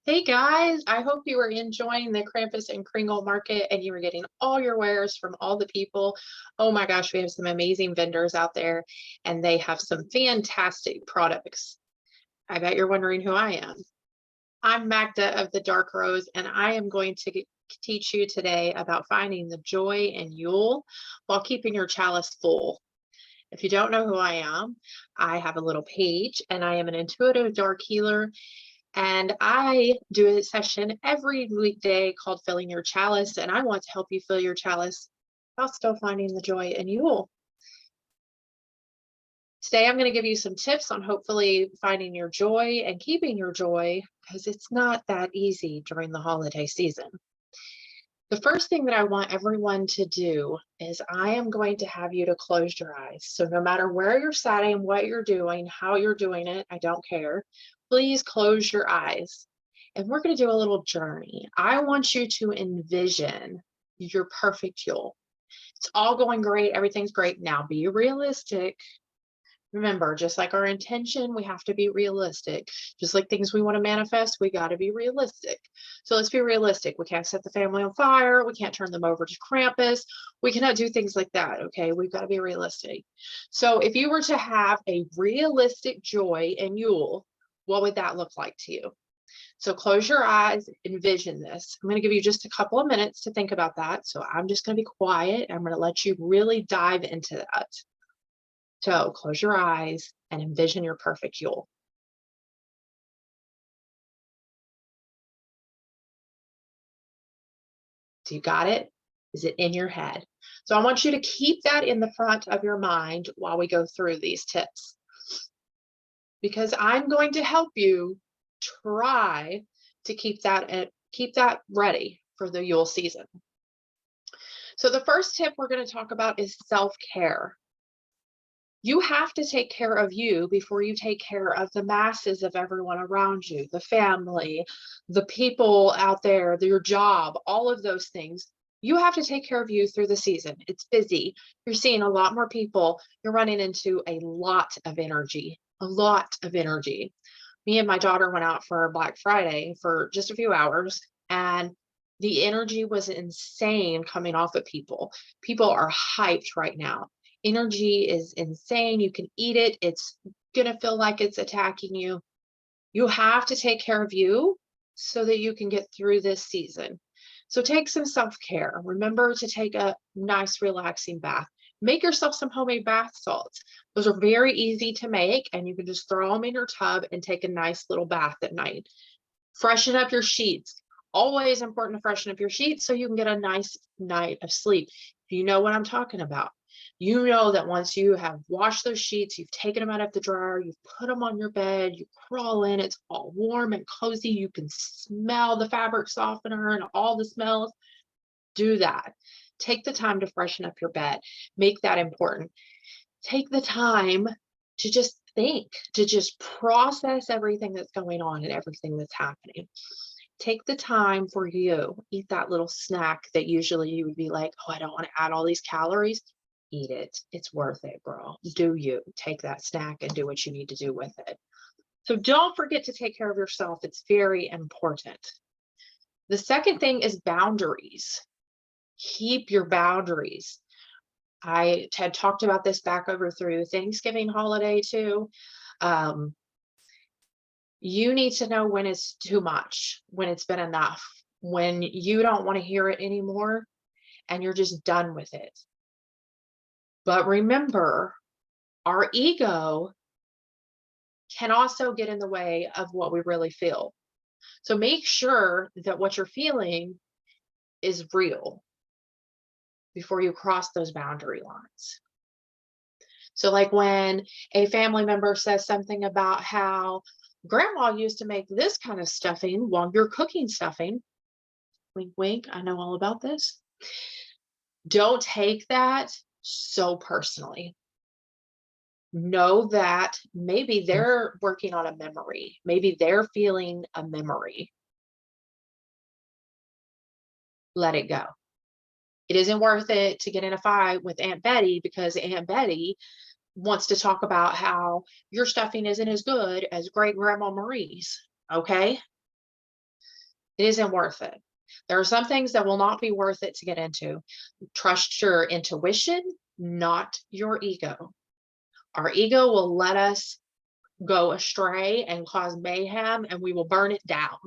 Hey guys, I hope you are enjoying the Krampus and Kringle market and you are getting all your wares from all the people. Oh my gosh, we have some amazing vendors out there and they have some fantastic products. I bet you're wondering who I am. I'm Magda of the Dark Rose and I am going to teach you today about finding the joy in Yule while keeping your chalice full. If you don't know who I am, I have a little page and I am an intuitive dark healer and I do a session every weekday called Filling Your Chalice. And I want to help you fill your chalice while still finding the joy in Yule. Today, I'm going to give you some tips on hopefully finding your joy and keeping your joy because it's not that easy during the holiday season. The first thing that I want everyone to do is I am going to have you to close your eyes. So no matter where you're sitting, what you're doing, how you're doing it, I don't care. Please close your eyes. And we're going to do a little journey. I want you to envision your perfect Yule. It's all going great. Everything's great. Now be realistic. Remember, just like our intention, we have to be realistic. Just like things we want to manifest, we got to be realistic. So let's be realistic. We can't set the family on fire. We can't turn them over to Krampus. We cannot do things like that. Okay. We've got to be realistic. So if you were to have a realistic joy in Yule, what would that look like to you? So close your eyes, envision this. I'm going to give you just a couple of minutes to think about that. So I'm just going to be quiet. I'm going to let you really dive into that. So close your eyes and envision your perfect Yule. So you got it? Is it in your head? So I want you to keep that in the front of your mind while we go through these tips. Because I'm going to help you try to keep that ready for the Yule season. So the first tip we're going to talk about is self-care. You have to take care of you before you take care of the masses of everyone around you, the family, the people out there, your job, all of those things. You have to take care of you through the season. It's busy. You're seeing a lot more people. You're running into a lot of energy, a lot of energy. Me and my daughter went out for Black Friday for just a few hours, and the energy was insane coming off of people. People are hyped right now. Energy is insane. You can eat it. It's going to feel like it's attacking you. You have to take care of you so that you can get through this season. So take some self-care. Remember to take a nice relaxing bath. Make yourself some homemade bath salts. Those are very easy to make and you can just throw them in your tub and take a nice little bath at night. Freshen up your sheets. Always important to freshen up your sheets so you can get a nice night of sleep. You know what I'm talking about. You know that once you have washed those sheets, you've taken them out of the dryer, you've put them on your bed, you crawl in, it's all warm and cozy. You can smell the fabric softener and all the smells. Do that. Take the time to freshen up your bed. Make that important. Take the time to just think, to just process everything that's going on and everything that's happening. Take the time for you. Eat that little snack that usually you would be like, oh, I don't want to add all these calories. Eat it. It's worth it, girl. Do you. Take that snack and do what you need to do with it. So don't forget to take care of yourself. It's very important. The second thing is boundaries. Keep your boundaries. I had talked about this back over through Thanksgiving holiday too. You need to know when it's too much, when it's been enough, when you don't want to hear it anymore and you're just done with it. But remember, our ego can also get in the way of what we really feel. So make sure that what you're feeling is real before you cross those boundary lines. So like when a family member says something about how grandma used to make this kind of stuffing while you're cooking stuffing, wink, wink, I know all about this. Don't take that so personally. Know that maybe they're working on a memory. Maybe they're feeling a memory. Let it go. It isn't worth it to get in a fight with Aunt Betty because Aunt Betty wants to talk about how your stuffing isn't as good as great grandma Marie's. Okay. It isn't worth it. There are some things that will not be worth it to get into. Trust your intuition, not your ego. Our ego will let us go astray and cause mayhem, and we will burn it down.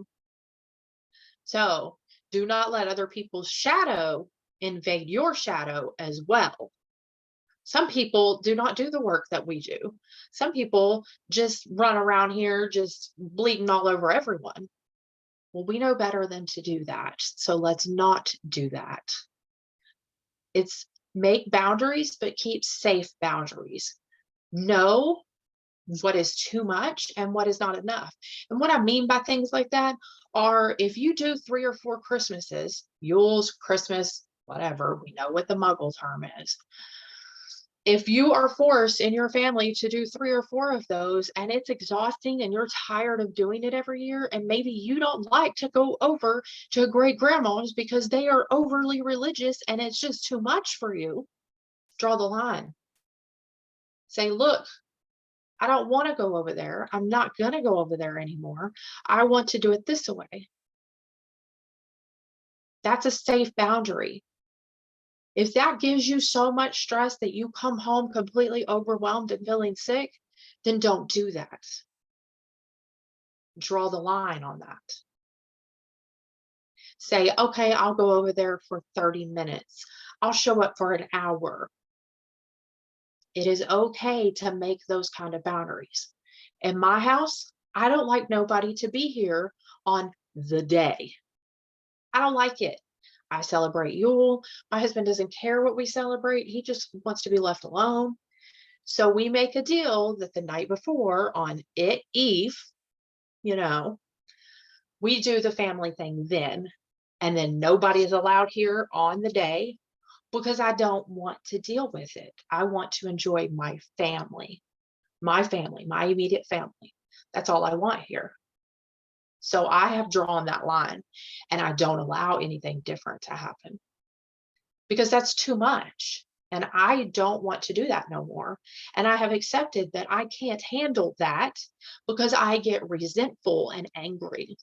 So do not let other people's shadow invade your shadow as well. Some people do not do the work that we do. Some people just run around here just bleeding all over everyone. Well, we know better than to do that. So let's not do that. It's make boundaries, but keep safe boundaries. Know what is too much and what is not enough. And what I mean by things like that are, if you do 3 or 4 Christmases, Yule's, Christmas, whatever, we know what the Muggle term is. If you are forced in your family to do 3 or 4 of those and it's exhausting and you're tired of doing it every year, and maybe you don't like to go over to great grandma's because they are overly religious and it's just too much for you, draw the line. Say, look, I don't want to go over there. I'm not going to go over there anymore. I want to do it this way. That's a safe boundary. If that gives you so much stress that you come home completely overwhelmed and feeling sick, then don't do that. Draw the line on that. Say, okay, I'll go over there for 30 minutes. I'll show up for an hour. It is okay to make those kind of boundaries. In my house, I don't like nobody to be here on the day. I don't like it. I celebrate Yule. My husband doesn't care what we celebrate. He just wants to be left alone. So we make a deal that the night before on Eve, we do the family thing then. And then nobody is allowed here on the day because I don't want to deal with it. I want to enjoy my family, my immediate family. That's all I want here. So I have drawn that line and I don't allow anything different to happen because that's too much. And I don't want to do that no more. And I have accepted that I can't handle that because I get resentful and angry.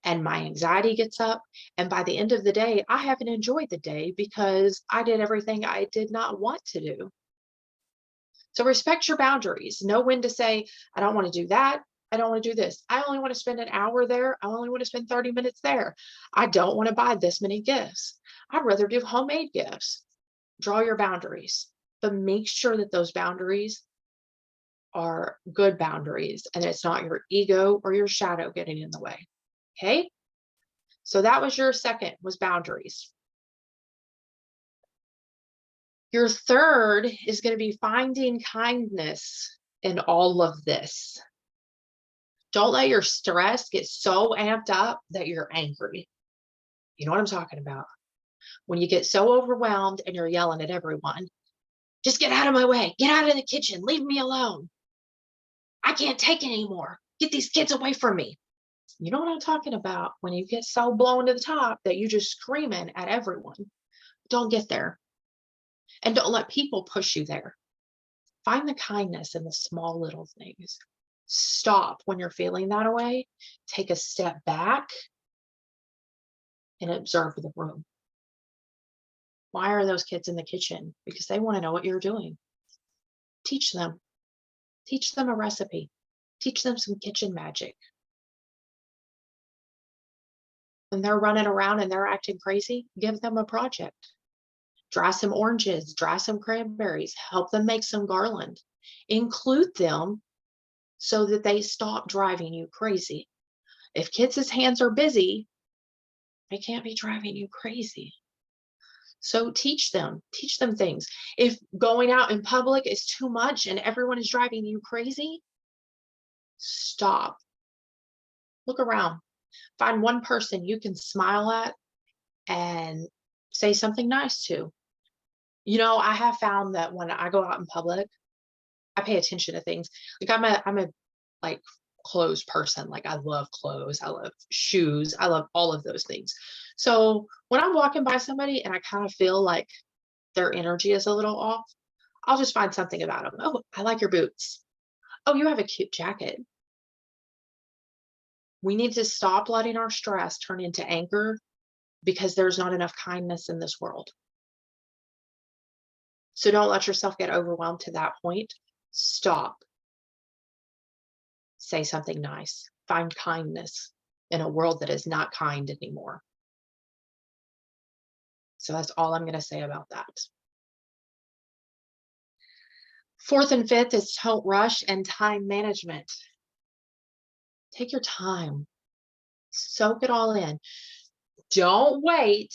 And my anxiety gets up. And by the end of the day, I haven't enjoyed the day because I did everything I did not want to do. So respect your boundaries. Know when to say, I don't want to do that. I don't want to do this. I only want to spend an hour there. I only want to spend 30 minutes there. I don't want to buy this many gifts. I'd rather do homemade gifts. Draw your boundaries, but make sure that those boundaries are good boundaries and it's not your ego or your shadow getting in the way. Okay. So that was your second, was boundaries. Your third is going to be finding kindness in all of this. Don't let your stress get so amped up that you're angry. You know what I'm talking about? When you get so overwhelmed and you're yelling at everyone, just get out of my way. Get out of the kitchen. Leave me alone. I can't take it anymore. Get these kids away from me. You know what I'm talking about? When you get so blown to the top that you just screaming at everyone. Don't get there. And don't let people push you there. Find the kindness in the small little things. Stop when you're feeling that way. Take a step back and observe the room. Why are those kids in the kitchen? Because they want to know what you're doing. Teach them. Teach them a recipe. Teach them some kitchen magic. When they're running around and they're acting crazy, give them a project. Dry some oranges, dry some cranberries, help them make some garland. Include them so that they stop driving you crazy. If kids' hands are busy, they can't be driving you crazy. So teach them things. If going out in public is too much and everyone is driving you crazy, stop. Look around. Find one person you can smile at and say something nice to. I have found that when I go out in public, I pay attention to things. Like I'm a like clothes person. Like I love clothes. I love shoes. I love all of those things. So when I'm walking by somebody and I kind of feel like their energy is a little off, I'll just find something about them. Oh, I like your boots. Oh, you have a cute jacket. We need to stop letting our stress turn into anger because there's not enough kindness in this world. So don't let yourself get overwhelmed to that point. Stop. Say something nice. Find kindness in a world that is not kind anymore. So that's all I'm going to say about that. Fourth and fifth is don't rush and time management. Take your time. Soak it all in. Don't wait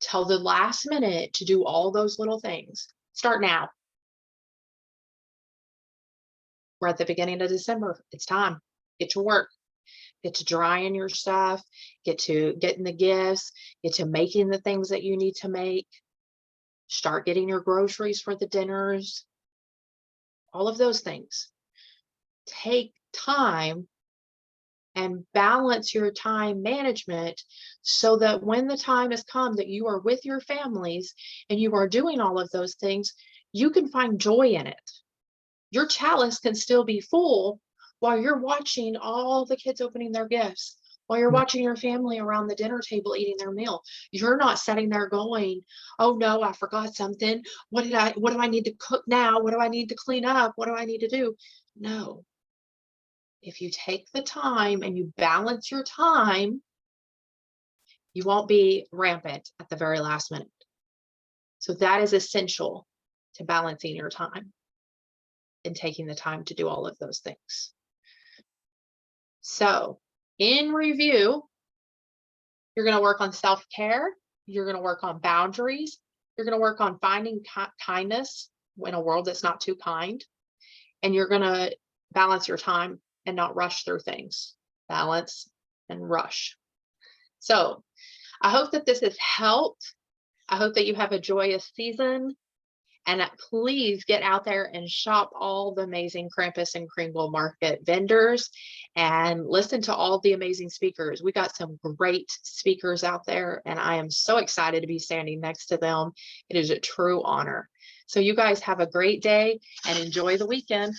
till the last minute to do all those little things. Start now. We're at the beginning of December. It's time. Get to work. Get to drying your stuff. Get to getting the gifts. Get to making the things that you need to make. Start getting your groceries for the dinners. All of those things. Take time and balance your time management so that when the time has come that you are with your families and you are doing all of those things, you can find joy in it. Your chalice can still be full while you're watching all the kids opening their gifts, while you're watching your family around the dinner table eating their meal. You're not sitting there going, oh no, I forgot something. What do I need to cook now? What do I need to clean up? What do I need to do? No. If you take the time and you balance your time, you won't be rampant at the very last minute. So that is essential to balancing your time and taking the time to do all of those things. So in review, you're going to work on self-care. You're going to work on boundaries. You're going to work on finding kindness in a world that's not too kind. And you're going to balance your time and not rush through things. Balance and rush. So I hope that this has helped. I hope that you have a joyous season. And please get out there and shop all the amazing Krampus and Kringle Market vendors and listen to all the amazing speakers. We got some great speakers out there, and I am so excited to be standing next to them. It is a true honor. So you guys have a great day and enjoy the weekend.